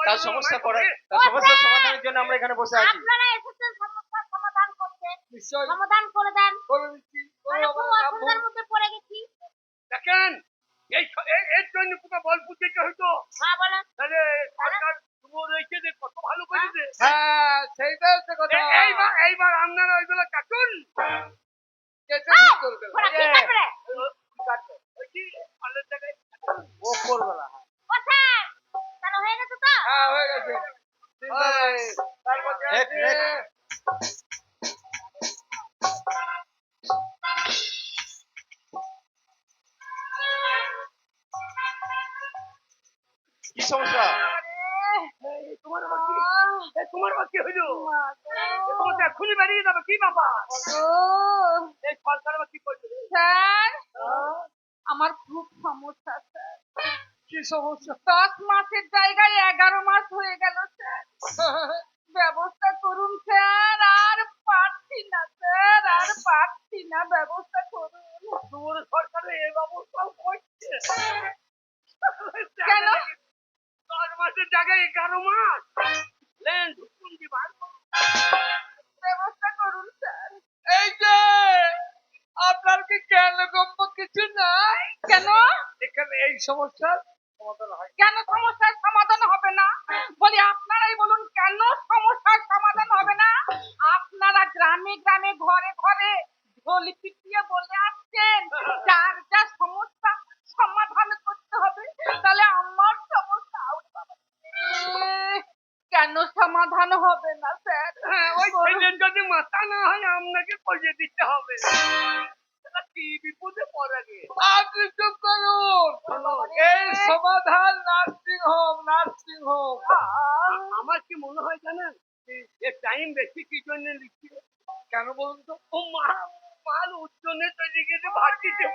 তার সমস্যার সমাধানের জন্য আমরা এখানে বসে আছি। আপনারা এসেছেন সমস্যার সমাধান করতে, নিশ্চয়ই সমাধান করে দেন। করে দিচ্ছি। খুব অসুবিধার মধ্যে পড়ে গেছি। দেখেন এর জন্য কোথাও বল বুঝতে হইতো। হ্যাঁ বলেন। তাহলে সরকার শুভ রয়েছে যে কত ভালো করেছে। হ্যাঁ সেইটাই হচ্ছে কথা। এইবার আপনারা ওইগুলো কাটুন। কেটে ঠিক করবে। ওরা কি কাটবে? ওপরবেলা। ও স্যার, তাহলে হয়ে গেছে তো? হ্যাঁ হয়ে গেছে। কি সমস্যা? তোমার বাকি হইলো তোমাকে এখনই বেরিয়ে যাবে। কি ব্যাপার? এই সরকার কি করছে? স্যার আমার খুব সমস্যা স্যার। কি সমস্যা? 10 মাসের জায়গায় 11 মাস হয়ে গেল স্যার। ব্যবস্থা করুন স্যার, আর পারছি না স্যার, আর পারছি না, ব্যবস্থা করুন। তোমার সরকারে এই ব্যবস্থাও করছে। কেন? 10 মাসের জায়গায় 11 মাস। লেন ঢুকুন কি বার করুন। ব্যবস্থা করুন স্যার। এই যে আপনার কি জ্ঞান গম্য কিছু নাই? কেন? এখানে এই সমস্যার সমাধান হয়। কেন সমস্যার সমাধান হবে না? বলি আপনারাই বলুন কেন সমস্যার সমাধান হবে না? আপনারা গ্রামে গ্রামে ঘরে ঘরে ঢোল পিটিয়ে বলে আসছেন যার যা সমস্যা সমাধান করতে হবে। তাহলে আমার সমস্যা কেন সমাধান হবে না স্যার? হ্যাঁ, ওই ছেলের যদি মাথা না হয় আপনাকে পয়সা দিতে হবে। কি বিপদে পড়ে গে। আপনি চুপ করুন। এই সমাধান নার্সিং হোম, নার্সিং হোম। আমার কি মনে হয় জানেন এর টাইম বেশি কি জন্য লিখছি কেন বলুন তো? ও মাল উচ্চনে তৈরি গেছে ভাটিতে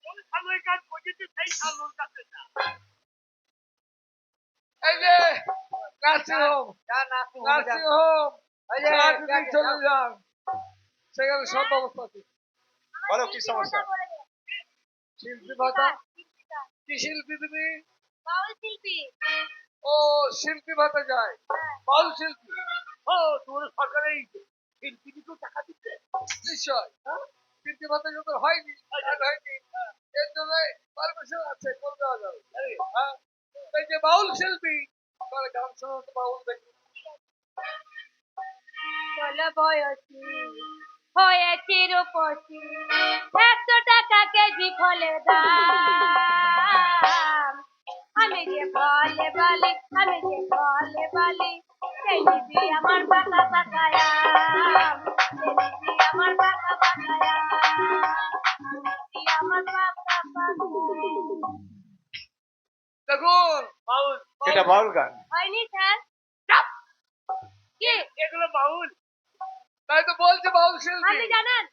কোন সালের কাজ করছে সেই সালোর কাছে যা। এই যে নার্সিং হোম, নার্সিং হোম, চলে যান, সেখানে সব ব্যবস্থা আছে। বলো কি সমস্যা? শিল্পী ভাতা। কি শিল্পী তুমি? বাউল শিল্পী। ও শিল্পী ভাতা যায়, বাউল শিল্পী। ও তোর সরকারে শিল্পী কিছু টাকা দিচ্ছে নিশ্চয়। শিল্পী ভাতা যত হয়নি এর জন্য পারমিশন আছে, করে দেওয়া যাবে। হ্যাঁ, এই যে বাউল শিল্পী আপনার গান শোনাতে বাউল দেখি। বলো বয়সী হয়েছি রূপসী, 100 টাকা কেজি ফলের দাম। আমি যে বলে বলি, আমি যে বলে বলি, সেই দিদি আমার বাঁকা বাঁকায়া, সেই দিদি আমার বাঁকা বাঁকায়া, দিদি আমার বাঁকা বাঁকায়া। দেখুন বাউল এটা বাউল গান। হয়নি স্যার? কি এগুলো বাউল? তাই তো বলছে বাউল শিল্পী। আপনি জানেন?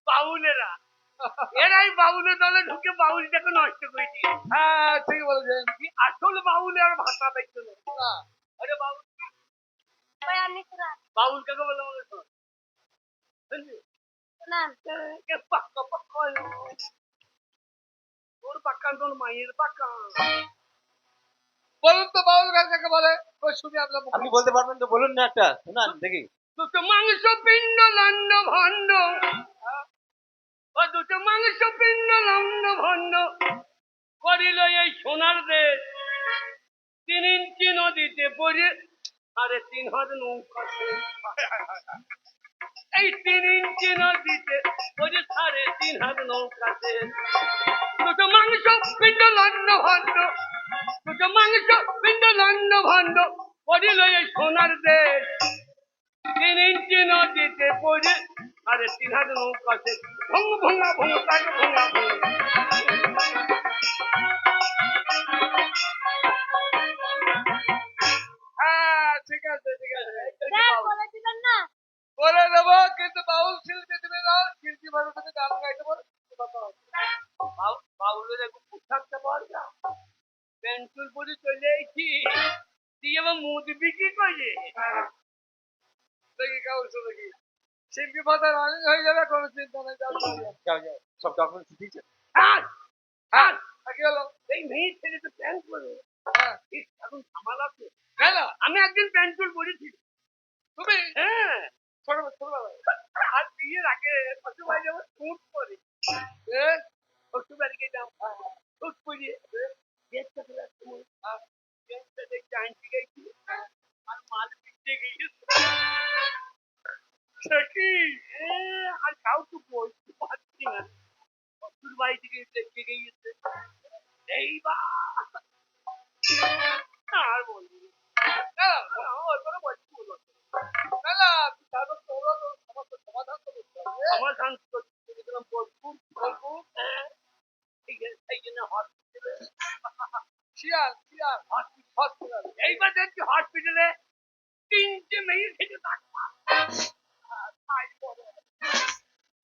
বাউলেরা এরাই বাউলের দলে ঢুকে বাউলটাকে নষ্ট করে দিয়ে। হ্যাঁ ঠিক বলেছেন। আসল বাউলে আর ভাষা দেখতে না। আরে বাউল ভাই আপনি শোনান। বাউল কাকে বলে মনে শোন শোনান। পাক্কা পাক্কা তোর পাক্কা তোর মায়ের পাক্কা। বলুন তো বাউল গান কাকে বলে? ওই শুনি আপনার মুখে। আপনি বলতে পারবেন তো বলুন না একটা, শোনান দেখি। দুটো মাংস পিণ্ড লন্ড ভণ্ড, ও দুটো মাংস পিণ্ড লন্ড ভণ্ড করিল এই সোনার দেশ। 3 ইঞ্চি নদীতে পড়ে 3.5 হাত নৌকা। এই 3 ইঞ্চি নদীতে পড়ে 3.5 হাত নৌকাতে। দুটো মাংস পিণ্ড লন্ড ভণ্ড, দুটো মাংস পিণ্ড লন্ড ভণ্ড করিল এই সোনার দেশ। 3 ইঞ্চি নদীতে পড়ে 3.5 হাত নৌকাতে। ভঙ্গ ভঙ্গা ভঙ্গ তাকে ভঙ্গা ভঙ্গ। হ্যাঁ ঠিক আছে ঠিক আছে, স্যার বলেছিলেন না? বলে দেবো, কিন্তু বাউল শিল্পী তুমি না, শিল্পী ভাবে তুমি গান গাইতে পারো। বাউলের একটু পোশাকটা পাওয়া যা পেন্সিল পরে চলে এসেছি দিয়ে আবার মুদ বিক্রি করে দেখি কাউন্সিল দেখি। সিম্পি পাতা রানিং হয়ে যাবে, কোনো চিন্তা নেই। যাও, যাও, যাও। যাও যাও, সব ডকুমেন্টস দিয়েছে। হ্যাঁ হ্যাঁ, কি হলো? এই মেয়ে ছেলে তো প্যান্ট পরে হ্যাঁ, এখন সামাল আছে। গেল? আমি একদিন প্যান্ট চুল পরেছি। তুমি হ্যাঁ, ছোটবেলায়? আর বিয়ের আগে শ্বশুরবাড়ি যাবো স্যুট পরে, এ, শ্বশুরবাড়ি গেলাম স্যুট পরিয়ে গেটটা খোলার সময় গেটটা দেখতে আনতে গেছি আর মাল পিছিয়ে গিয়েছে। সে কি? আর কাউকে বলতে পারছি না, শ্বশুরবাড়ি থেকে দেখতে গিয়েছে। এইবার আর বলবো না। ওর কোনো বলছি বলবো না। গেল? তারপর তোমরা তো সমস্যার সমাধান তো করতে হবে। সমাধান করতে গেছিলাম বোলপুর। হ্যাঁ, এই জন্য হসপিটালে শিয়াল, শিয়াল, হসপিটাল। এইবার দেখছি হসপিটালে 3টে মেয়ে থেকে ডাক্তার। তাই বলে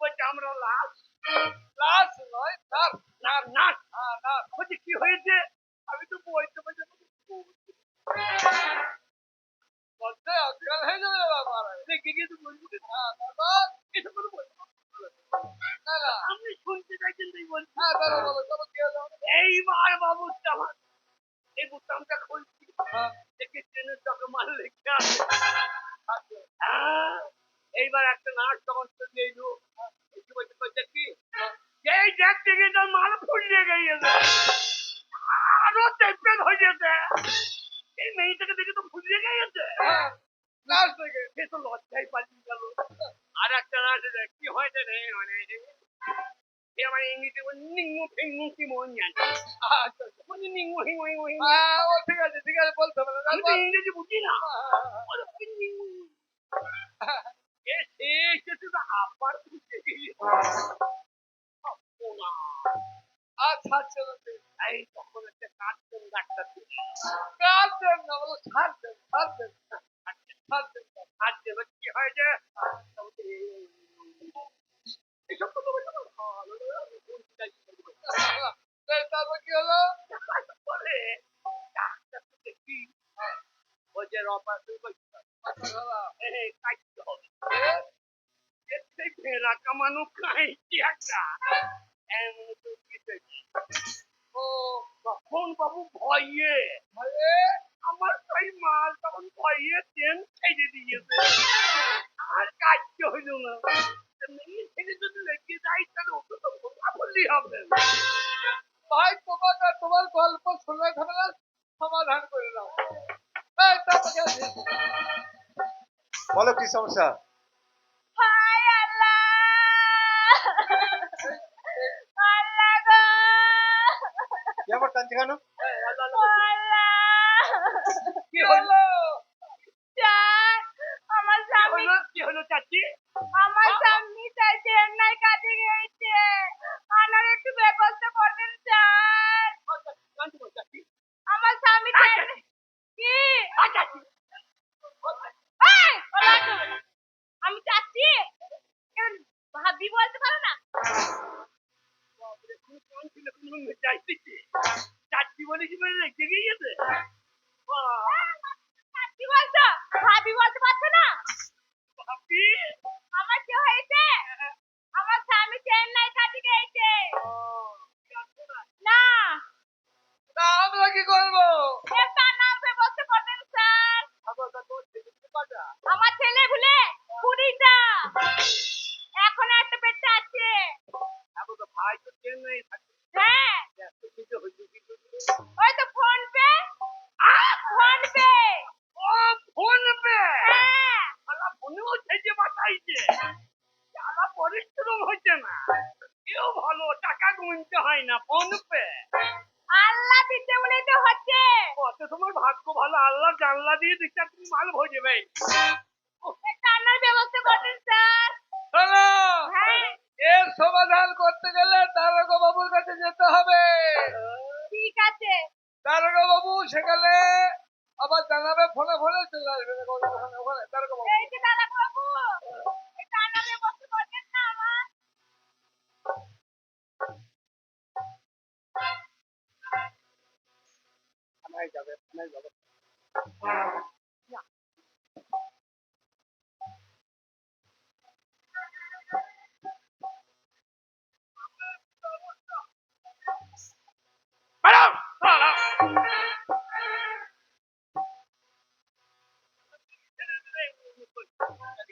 বলছে আমরা লাশ লাশ নয়, নার্স। নার্স নার্স হ্যাঁ, নার্স। বলছে কি হয়েছে? আমি তো বলতে বলতে বলতে অজ্ঞান হয়ে যাবে বাবা। দেখে গিয়ে তো বলবো কি? হ্যাঁ, তারপর? এসব করে বলবো। গেল? আপনি শুনতে চাইছেন তাই বলছি। হ্যাঁ, বলো, বলো, তবে কি হলো? এইবার বাবু আমার এই বোতামটা খুলছি, হ্যাঁ, দেখে ট্রেনের চকে মাল লেগে আছে। হ্যাঁ, এইবার একটা নার্স তখন চলে এলো, এসে বলছে বলছে কি এই দেখতে গিয়ে তার মাল ফুলিয়ে গিয়েছে, আরো টেম্পেল হয়ে গেছে। এই মেয়েটাকে দেখে তো ফুলিয়ে গিয়েছে। হ্যাঁ, নার্স থেকে। সে তো লজ্জায় পালিয়ে গেল। আর একটা নার্স কি হয়েছে রে, মানে সে আমার ইংলিশে বলে নিঙ্গু ফিঙ্গু কি মন জানে। আচ্ছা, আচ্ছা। বলি নিঙ্গু হিঙ্গু হিঙ্গু হিঙ্গু। হ্যাঁ, ও ঠিক আছে, ঠিক আছে, বলতে হবে না। আমি তো তারপর? ইংরেজি বুঝি না। হ্যাঁ, বলে, কি নিঙ্গু? হ্যাঁ, এ সে এসেছে তো আবার বুঝে গিয়েছে। না, আচ্ছা, চলো, ঠিক আছে। এই তখন একটা কাজ ডাক্তার ছিল। কাজ দেন না, বলো ছাড় দেন, ছাড় দেন, ছাড় দেন। আর যেন কি হয়েছে এসব কথা বলতে পারো? ভালো লাগে, আমি বলতে চাইছি না। তারপর কি হলো? বলে ডাক্তার তো দেখি বলছে অপারেশন করতে হবে। কাটতে হবে। এর থেকে ফেরা কামানো খাইছি একটা এমন তো পিটেছি। ও, তখন বাবু ভয়ে ভাইয়ে, আমার সেই মাল তখন ভয়ে ট্রেন ছেড়ে দিয়েছে, আর কাটতে হইল না। মেয়ে ছেড়ে যদি লেগে যাই তাহলে ওকে তো ভোলা বললেই হবে। ভাই, তোমাকে তোমার গল্প শুনে ঝামেলা সমাধান করে দাও। এই, তারপর কি আছে? বলো কি সমস্যা? হায় আল্লাহ! আল্লাহ গো! কি আবার কাঁদছে কেন? আল্লাহ! কি হলো? স্যার, আমার স্বামী কি হলো চাচি? আমার স্বামী তাই চেন্নাই কাজে গিয়েছে, আমার একটু ব্যবস্থা করবেন স্যার। চাচি আমার স্বামী চেন্নাই কি চাচি এই, ওলাটো! আমি চাচ্ছি কেন ভাবি বলতে পারো না? চাচি বলে কি বলে রেখে গিয়েছে? চাচ্ছি বলছো, ভাবি বলতে পারছো না? ভাবি আমার কি হয়েছে? আমার স্বামী চেন্নাই কাজে গিয়েছে। না, তা আমরা কি করবো? একটা নাম ব্যবস্থা করবেন স্যার। আমার ছেলে ভুলে কুড়িটা, এখন একটা পেটে আছে। ভাই তো চেন্নাই থাকে, হ্যাঁ, এত কিছু হয়েছে কি করে? ওই তো ফোন পে, ফোন পে। ও ফোন পে, হ্যাঁ, আলা ফোনেও ছেজে বাঁচাইছে, যারা পরিশ্রম হচ্ছে না, কেউ ভালো টাকা গুনতে হয় না, ফোন পে। আল্লাহ দিতে বলেই তো হচ্ছে। কত তোমার ভাগ্য ভালো, আল্লাহ জানলা দিয়ে দিচ্ছে তুমি মাল ভরে ভাই। একটা আনার ব্যবস্থা করবেন স্যার। শোনো, হ্যাঁ, এর সমাধান করতে গেলে দারোগা বাবুর কাছে যেতে হবে। ঠিক আছে। দারোগা বাবু সেখানে আবার জানাবে, ফোনে ফোনে চলে আসবে। ওখানে দারোগা বাবু। এই যে দাদা বাবু, একটা আনার ব্যবস্থা করবেন না আমার? থানায় যাবে, থানায় যাবে।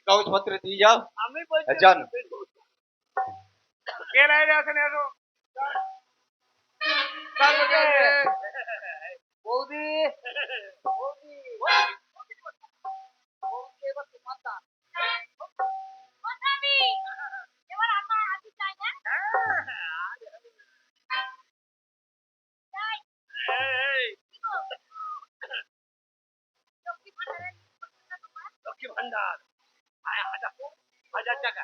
কাগজপত্র দিয়ে যাও। আমি বলছি যান। কে লাইনে আছেন এসো তারপরে আছে বৌদি বৌদি বৌদি এবার তোমার দান। ও স্বামী, এবার আমার হাতে চাই না? চাই। এই, কি গো? লক্ষ্মী ভান্ডারের লিস্ট করছো না তোমার? লক্ষ্মী ভান্ডার 1000 টাকা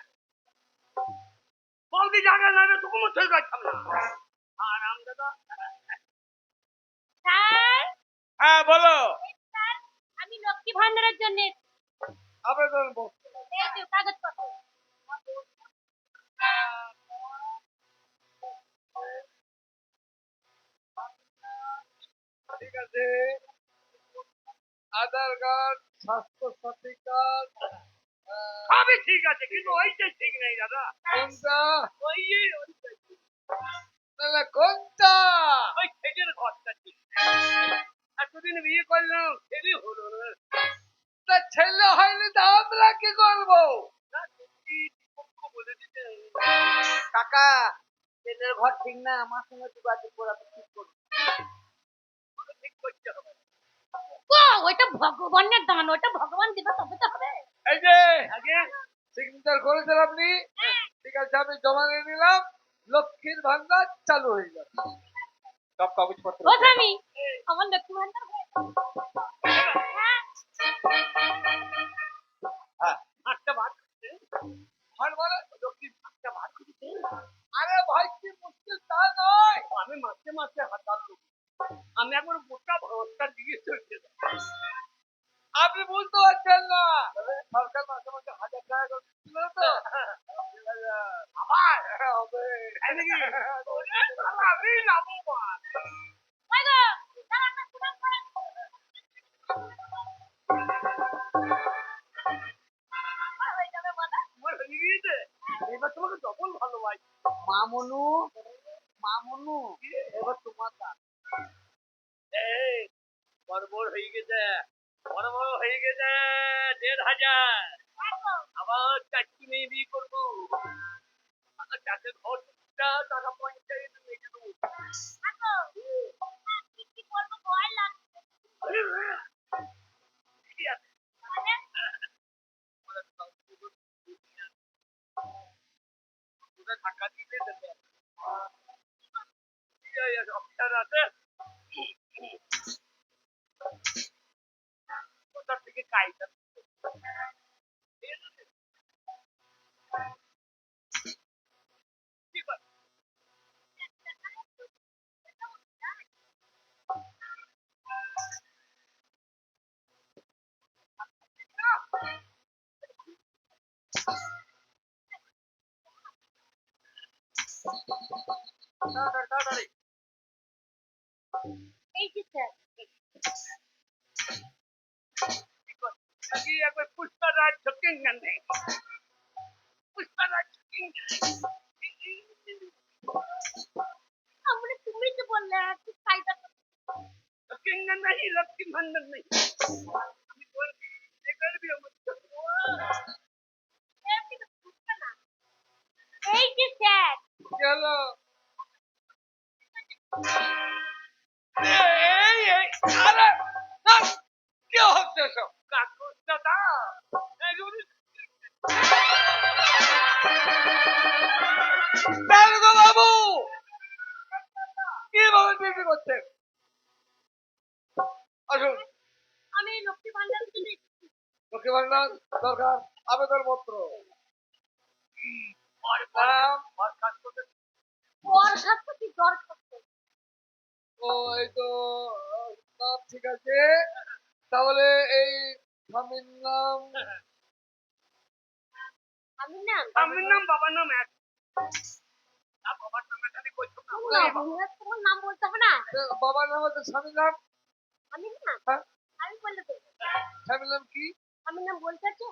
বৌদি জায়গা না রে তোকে মতো যাচ্ছাম না আরাম দাদা স্যার, হ্যাঁ বলো স্যার, আমি লক্ষ্মী ভান্ডারের জন্য আবেদন বল- এই যে কাগজপত্র। ঠিক আছে আধার কার্ড স্বাস্থ্য সাথী কার্ড সবই ঠিক আছে কিন্তু ওইটাই ঠিক নেই দাদা কোনটা ওইটাই তাহলে কোনটা ওই ছেলের ঘরটা ঠিক এতদিন বিয়ে করলাম ছেলে হলো না তা ছেলে হয়নি তা আমরা কি করবো না, সত্যি পক্ষ বলে দিতে কাকা ছেলের ঘর ঠিক না আমার সঙ্গে যোগাযোগ করা ঠিক করবো ঠিক করতে হবে ও, ওইটা ভগবানের দান, ওটা ভগবান দিবে তবে তো হবে। এই যে আগে সিগনেচার করেছেন আপনি ঠিক আছে আমি জমা নিয়ে নিলাম লক্ষ্মীর ভান্ডার চালু হয়ে যাবে সব কাগজপত্র ও স্বামী, আমার লক্ষ্মী ভান্ডার হয়ে গেল। হ্যাঁ, হ্যাঁ হাতটা ভাত করতে ভান মানে লক্ষ্মী হাতটা ভাত করতে আরে ভাই কি মুশকিল তা নয় আমি মাসে মাসে হাতাল আমি একবার গোটা ভরটা দিয়ে চলতে আপনি বুঝতে পারছেন না সরকার মাসে মাসে 1000 টাকা করে দিচ্ছিল তো আবার হবে তাই নাকি ওরে শালা, আমি লাভবান ওই গো, দাঁড়া, একটা সুনাম করে। আমার হয়ে যাবে বলো। তোমার হয়ে গিয়েছে এবার তোমাকে ডবল ভালোবাসি মামুনু মামুনু এবার তোমার দান এই বড় বড় হয়ে গেছে বড় বড় হয়ে গেছে 1500 আবার চারটি মেয়ে বিয়ে করবো আমার চাষের ঘর টাকা পঞ্চায়েত নিয়ে দেবো থাকো। কি কি করবো ভয় লাগছে। কি আছে মানে, ওরা টাকা দিতে দেবে অফিসার আছে ওটার থেকে কাইটা ঠিক আছে তাড়াতাড়ি এই যে স্যার, নাকি একবার পুষ্পারাজ ঝুঁকেন নেই পুষ্পারাজ ঝুঁকেন আমরা তুমি তো বললে একটু ফায়দা ঝুঁকেন नहीं लक्ष्मी भंडर नहीं আমি তোর বিয়ে করবি আমার না। এই যে স্যার, কি হলো এই আরে না, কি হচ্ছে সব কাগজটা দাও দারোগা বাবু কিভাবে বিক্রি করছেন আসুন আমি লক্ষ্মী ভান্ডারের জন্য এসেছি। লক্ষ্মী ভান্ডার দরকার আবেদন পত্র নাম দরখাস্ত কি দরখাস্ত? ও এই তো নাম ঠিক আছে তাহলে এই স্বামীর নাম আমি না স্বামীর নাম বাবার নাম এক বাবার নামে খালি কইছো না তোমার নাম বলতে হবে না। বাবার নাম হচ্ছে স্বামীর নাম আমি না হ্যাঁ আমি বললে তো স্বামীর নাম কি আমি নাম বলতে আছে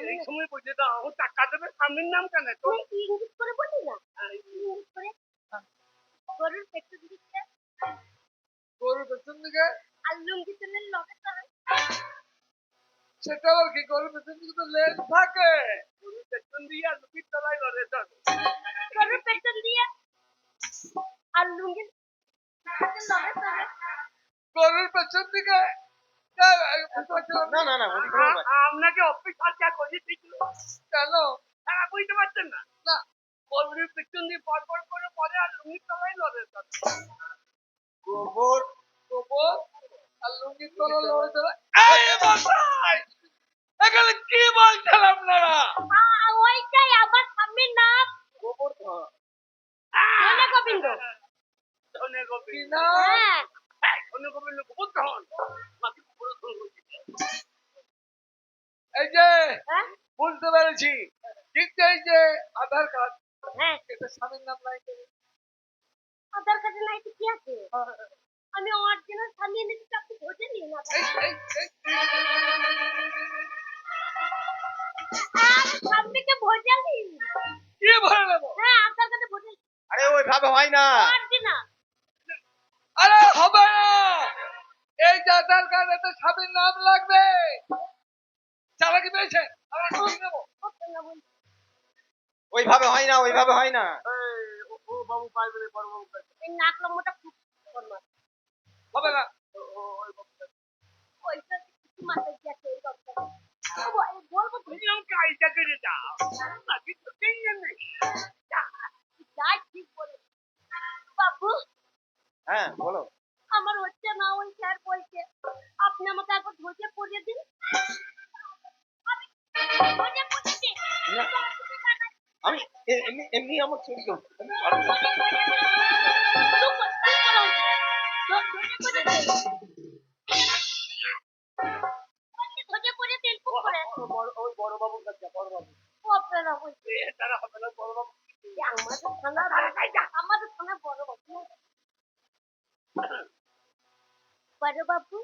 এই সময় বুঝে দাও টাকা দেবে স্বামীর নাম কেন তো তুমি ইংলিশ করে বলি না ইংলিশ করে গরুর পেটে দিচ্ছে গরুর পেছন দিকে আর লুঙ্গি চুলের লগে তো সেটা আবার কি গরুর পেছন দিকে তো লেজ থাকে। গরুর পেছন দিয়ে আর লুকির তলায় লড়ে তো। গরুর পেছন দিয়ে আর লুঙ্গি লড়ে চলে। গরুর পেছন দিকে না না না উনি ভুল বলছেন। আপনাকে অফিসার যা করেছি কেন? তারা বুঝতে পারছেন না। না গরুর পেছন দিয়ে পর করে পরে আর লুকির তলায় লড়ে তো। গোবর গোবর আর লুঙ্গির তলা লড়ে চলে। এই মশাই, এখানে কি বলছেন আপনারা? ওইটাই আমার স্বামীর নাম গোবর ধনে গোবিন্দ। ধনে কি গোবিন্দ। না? হ্যাঁ ধনে গোবিন্দ গোবর ধন। বাকি পুরো ধন হয়েছে। এই যে হ্যাঁ বুঝতে পেরেছি, কিন্তু এই যে আধার কার্ড, হ্যাঁ এটা স্বামীর নাম নাই তো। আধার কার্ডে নাই তো কি আছে? আমি অরিজিনাল স্বামী এনেছি, আপনি ধরে নিন না। এই, এই, এই, স্বামীকে ভোজা নিন। কি ভরে নেবো? হ্যাঁ আধার কার্ডে ভোজা আরে ওইভাবে হয় না। অরিজিনাল। আরে হবে না, এই যে আধার কার্ডে তো স্বামীর নাম লাগবে। চালাকি পেয়েছেন? আমরা ঠিক নেবো। ওইভাবে হয় না, ওইভাবে হয় না। ও বাবু পাইবে রে, বড় বাবু পাইবে। এই নাক লম্বাটা খুব সুন্দর। হবে না। ওইটা কিছু মাথায় গেছে এই কথাটা। বলবো বললাম কাজটা করে দাও। বাকি তো টেনশন নেই। যাই ঠিক বলে। বাবু হ্যাঁ বলো। আমার হচ্ছে না, ওই স্যার বলছে আপনি আমাকে একবার ধৈর্য করিয়ে দিন। আমি ধৈর্য করিয়ে দিন। না, আমি এমনি এমনি আমার চরিত্র ওই বড় বাবুর কাছে বড় বাবু। তারা হবে না বড় বাবু। আমাদের থানা বড় বাবু। বড় বাবু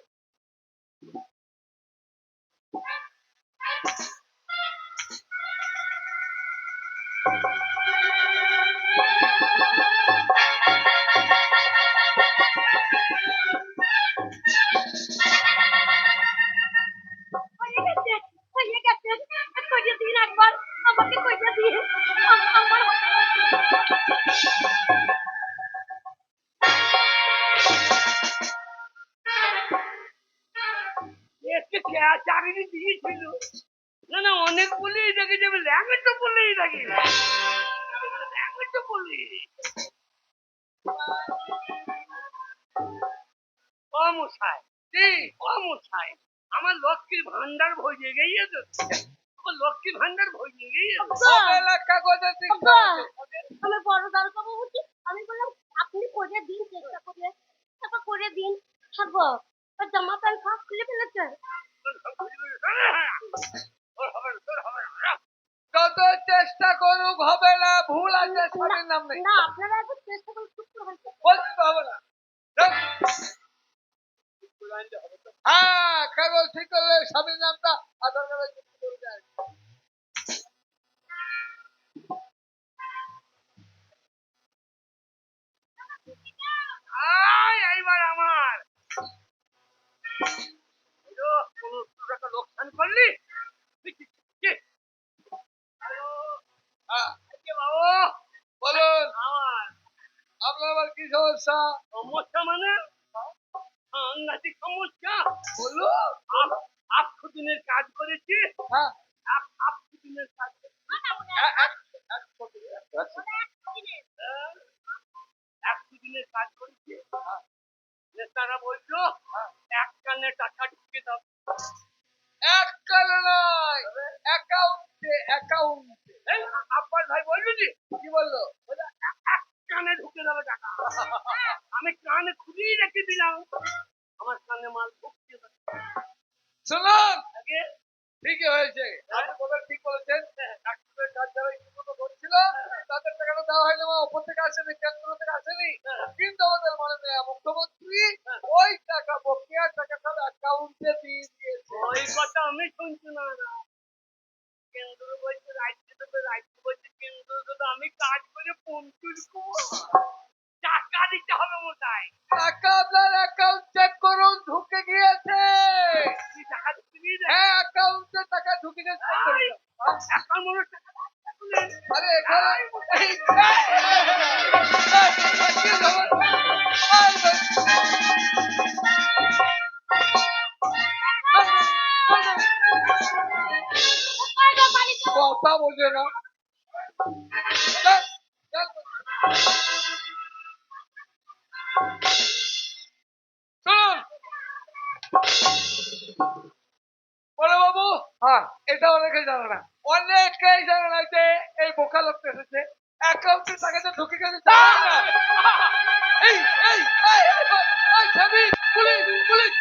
হয়ে গেছে করিয়ে দিন একবার, আমাকে করিয়ে দিন। আমার একটু চাকরি দিয়েছিল। না না অনেক বলেই দেখে যাবে, ল্যাঙ্গুয়েজ তো বলেই থাকি। ল্যাঙ্গুয়েজ তো বলি অমশাই। কি? অমশাই আমার লক্ষ্মীর ভান্ডার ভরিয়ে গিয়েছে। আমার লক্ষ্মীর ভান্ডার ভরিয়ে গিয়েছে। হবে না, কাগজে ঠিক আব্বা, আছে। আমি বড় দরকার বলছি, আমি বললাম আপনি করে দিন, চেষ্টা করে তারপর করে দিন। থাকবো জামা প্যান্ট সব খুলে ফেলেছে। তোর হবে না, তোর হবে না। যত চেষ্টা করুক হবে না, ভুল আছে, স্বামীর নাম নেই। না আপনারা একবার চেষ্টা করে চুপ করে বলছেন। বলছি তো হবে না। যাও। হ্যাঁ, কাগজ ঠিক করলে স্বামীর নামটা আধার কার্ডে যুক্ত করে দেয়। এইবার আমার কোন টাকা লোকসান করলি। হ্যাঁ, বাবু বলুন আমার আপনার আবার কি সমস্যা? সমস্যা মানে সাংঘাতিক সমস্যা। বলুন। আপশো দিনের কাজ করেছি। হ্যাঁ, আপশো দিনের কাজ করেছি। একশো দিনের কাজ করেছি। তারা বলছো এক কানে টাকা ঢুকে দাও। এক কালে নয়, অ্যাকাউন্টে, অ্যাকাউন্টে। এই আব্বাস ভাই বললো যে কি বললো? এক কানে ঢুকে যাবে টাকা। আমি কানে খুলেই রেখে দিলাম, আমার কানে মাল ঢুকছে না। শুনুন, আগে ঠিকই হয়েছে, আপনি বোধহয় ঠিক বলেছেন। ডাক্তারের কাজ যারা ইতিমধ্যে করছিল তাদের টাকাটা দেওয়া হয়নি, বা ওপর থেকে আসেনি, কেন্দ্র থেকে আসেনি। কিন্তু আমাদের মাননীয় মুখ্যমন্ত্রী ওই টাকা, বকেয়া টাকা সব অ্যাকাউন্টে দিয়ে দিয়েছে। ওই কথা আমি শুনছি না। কেন্দ্র বলছে রাজ্য দেবে, রাজ্য বলছে কেন্দ্র দেবে। আমি কাজ করে পঞ্চুর টাকা দিতে হবে মোটাই। টাকা আপনার অ্যাকাউন্ট চেক করুন, ঢুকে গিয়েছে। তুই টাকা ঢুকে দিয়ে দেয়। হ্যাঁ, অ্যাকাউন্ট ঢুকে গেছে এখন মনে হচ্ছে আরে এখানে এই কথা বোঝে না চল, চল। শুনুন বড় বাবু হ্যাঁ এটা অনেকেই জানে না অনেকেই জানে না যে এই বোকা লোকটা এসেছে অ্যাকাউন্টে টাকাটা ঢুকে গেছে জানে না। এই এই এই এই, এই, এই, পুলিশ পুলিশ